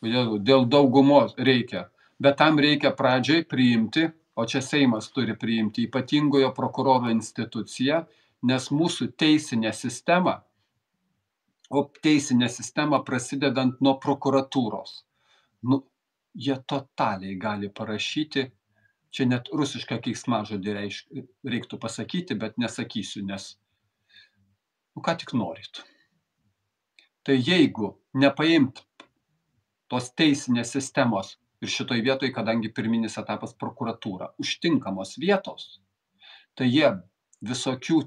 Dėl daugumos reikia, bet tam reikia pradžiai priimti, o čia Seimas turi priimti ypatingojo prokuroro instituciją, nes mūsų teisinė sistema, o teisinė sistema prasidedant nuo prokuratūros. Nu, jie totaliai gali parašyti, čia net rusišką keiksmažodį reiktų pasakyti, bet nesakysiu, nes ką tik norit. Tai jeigu nepaimt tos teisinės sistemos ir šitoj vietoj, kadangi pirminis etapas prokuratūra, užtinkamos vietos, tai jie visokių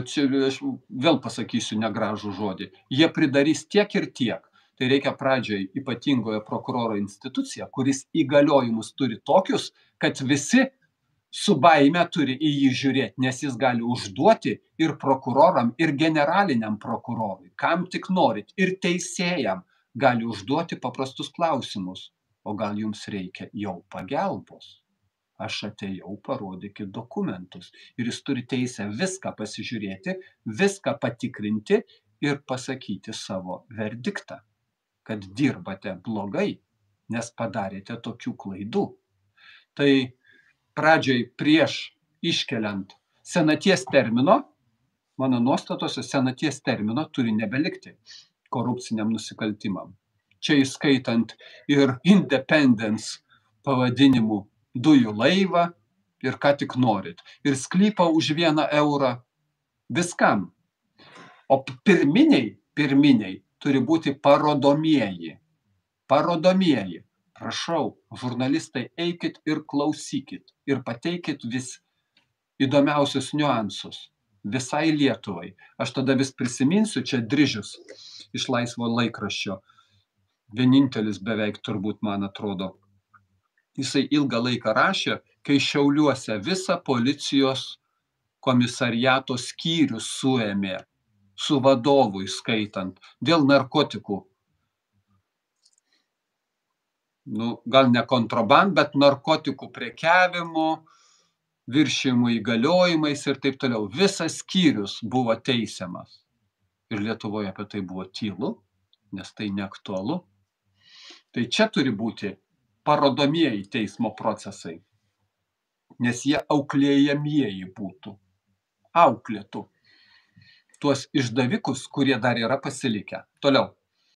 čia aš vėl pasakysiu negražų žodį, jie pridarys tiek ir tiek. Tai reikia pradžiai ypatingojo prokuroro instituciją, kuris įgaliojimus turi tokius, kad visi su baime turi į jį žiūrėti, nes jis gali užduoti ir prokuroram, ir generaliniam prokurorui, kam tik norit, ir teisėjam gali užduoti paprastus klausimus. O gal jums reikia jau pagalbos? Aš atėjau, parodykit dokumentus. Ir jis turi teisę viską pasižiūrėti, viską patikrinti ir pasakyti savo verdiktą, kad dirbate blogai, nes padarėte tokių klaidų. Tai pradžiai prieš iškeliant senaties termino, mano nuostatose senaties termino turi nebelikti korupciniam nusikaltimam. Čia įskaitant ir Independence pavadinimu dujų laivą ir ką tik norit. Ir sklypą už 1 eurą viskam. O pirminiai turi būti parodomieji. Parodomieji. Prašau, žurnalistai, eikit ir klausykit ir pateikit vis įdomiausius niuansus visai Lietuvai. Aš tada vis prisiminsiu, čia Drižius iš Laisvo laikraščio, vienintelis beveik turbūt, man atrodo. Jisai ilgą laiką rašė, kai Šiauliuose visą policijos komisariato skyrių suėmė, su vadovu įskaitant, dėl narkotikų. Gal ne kontraband, bet narkotikų prekiavimo, viršijimų įgaliojimais ir taip toliau. Visas skyrius buvo teisiamas. Ir Lietuvoje apie tai buvo tylu, nes tai neaktualu. Tai čia turi būti parodomieji teismo procesai, nes jie auklėjamieji būtų, auklėtų tuos išdavikus, kurie dar yra pasilikę. Toliau.